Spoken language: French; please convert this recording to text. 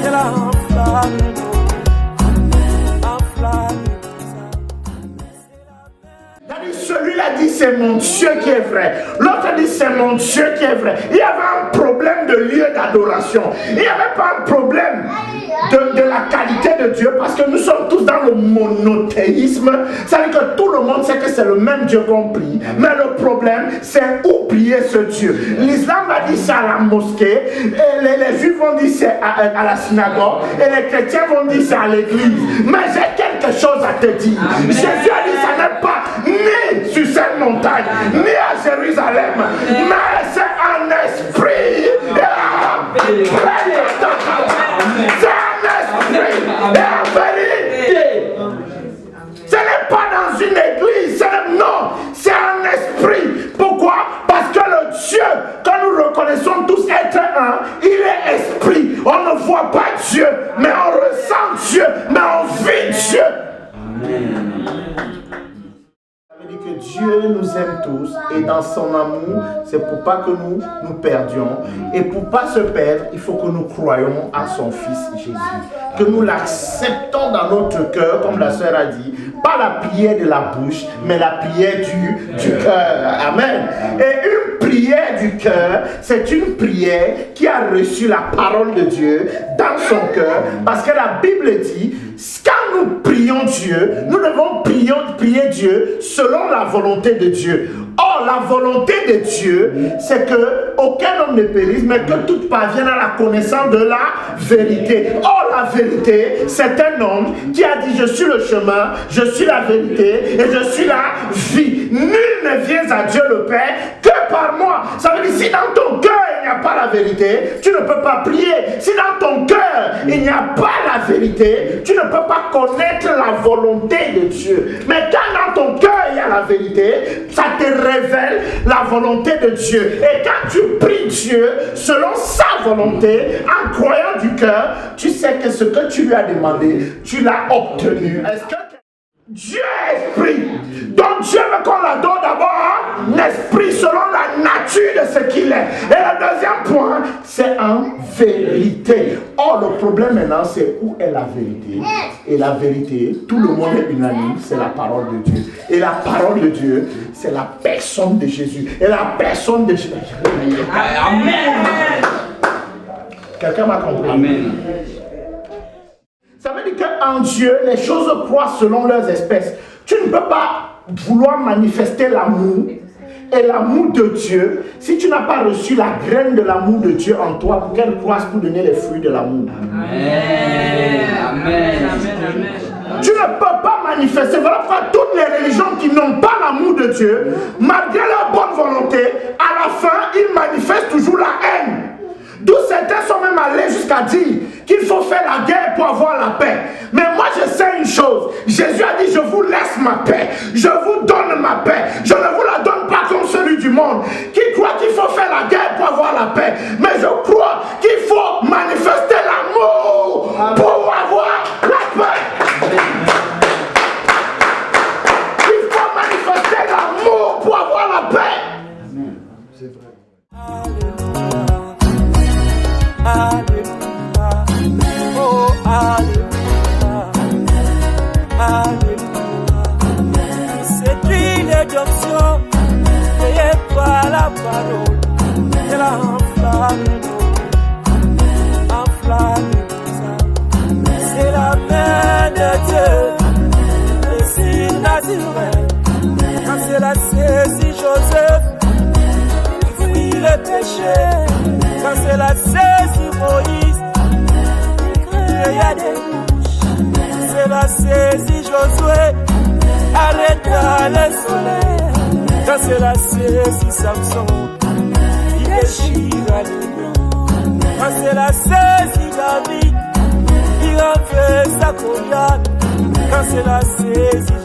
Elle a enflammé nos vies. Enflammé. Celui-là dit c'est mon Dieu qui est vrai. L'autre dit c'est mon Dieu qui est vrai. Il y avait un problème de lieu d'adoration. Il n'y avait pas un problème de la qualité de Dieu parce que nous sommes tous dans le monothéisme. Ça veut dire que tout le monde sait que c'est le même Dieu qu'on prie. Mais le problème c'est où prier ce Dieu. L'islam va dire ça à la mosquée. Et les juifs vont dire c'est à la synagogue. Et les chrétiens vont dire c'est à l'église. Mais j'ai quelque chose à te dire. Jésus a dit ça n'est pas ni sur cette montagne, ni à Jérusalem, mais c'est un esprit. C'est un esprit et en vérité. Ce n'est pas dans une église, non, c'est un esprit. Pourquoi? Parce que le Dieu que nous reconnaissons tous être un, il est esprit. On ne voit pas Dieu, mais on ressent Dieu, mais on vit Dieu. Amen. Que Dieu nous aime tous et dans son amour, c'est pour pas que nous nous perdions. Et pour pas se perdre, il faut que nous croyions à son Fils Jésus. Que nous l'acceptons dans notre cœur, comme la sœur a dit, pas la prière de la bouche, mais la prière du cœur. Amen. Et une prière du cœur, c'est une prière qui a reçu la parole de Dieu dans son cœur. Parce que la Bible dit, quand nous prions Dieu, nous devons prier Dieu selon la volonté de Dieu. Or, la volonté de Dieu, c'est que aucun homme ne périsse, mais que tout parvienne à la connaissance de la vérité. Or, la vérité, c'est un homme qui a dit, je suis le chemin, je suis la vérité et je suis la vie. Nul ne vient à Dieu le Père que par moi. Ça veut dire, si dans ton cœur, il n'y a pas la vérité, tu ne peux pas prier. Si dans ton cœur, il n'y a pas la vérité, tu ne peux pas connaître la volonté de Dieu. Mais quand dans ton cœur, il y a la vérité, ça te révèle la volonté de Dieu. Et quand tu pries Dieu selon sa volonté, en croyant du cœur, tu sais que ce que tu lui as demandé, tu l'as obtenu. Est-ce que Dieu est esprit? Donc Dieu veut qu'on l'adore d'abord en esprit selon la nature de ce qu'il est. Et le deuxième point, c'est en vérité. Or, le problème maintenant, c'est où est la vérité? Et la vérité, tout le monde est unanime, c'est la parole de Dieu. Et la parole de Dieu, c'est la personne de Jésus. Et la personne de Jésus. Amen. Quelqu'un m'a compris? Amen. Ça veut dire qu'en Dieu, les choses croissent selon leurs espèces. Tu ne peux pas vouloir manifester l'amour et l'amour de Dieu si tu n'as pas reçu la graine de l'amour de Dieu en toi pour qu'elle croisse pour donner les fruits de l'amour. Amen. Amen. Amen. Tu ne peux pas manifester. Voilà pourquoi toutes les religions qui n'ont pas l'amour de Dieu, malgré leur bonne volonté, à la fin, ils manifestent toujours la haine. D'où certains sont même allés jusqu'à dire qu'il faut faire la guerre pour avoir la paix. Mais moi je sais une chose. Jésus a dit, je vous laisse ma paix. Je vous donne ma paix. Je ne vous la donne pas comme celui du monde. Qui croit qu'il faut faire la guerre pour avoir la paix. Mais je crois qu'il faut manifester l'amour pour avoir la paix. Il faut manifester l'amour pour avoir la paix. Amen. C'est vrai. Alléluia, oh Alléluia, Alléluia. C'est une adoption, payée par la parole. Elle a enflammé nos, enflammé ça. C'est la main de Dieu, le signe naturel. Quand c'est la saisie Joseph, il fuit le péché. Quand c'est la saisie Moïse, il y a des bouches. C'est la saisie Josué, arrêta le soleil. Quand c'est la saisie Samson, il déchira les lions. Quand c'est la saisie David, il renverse sa Goliath. Quand c'est la saisie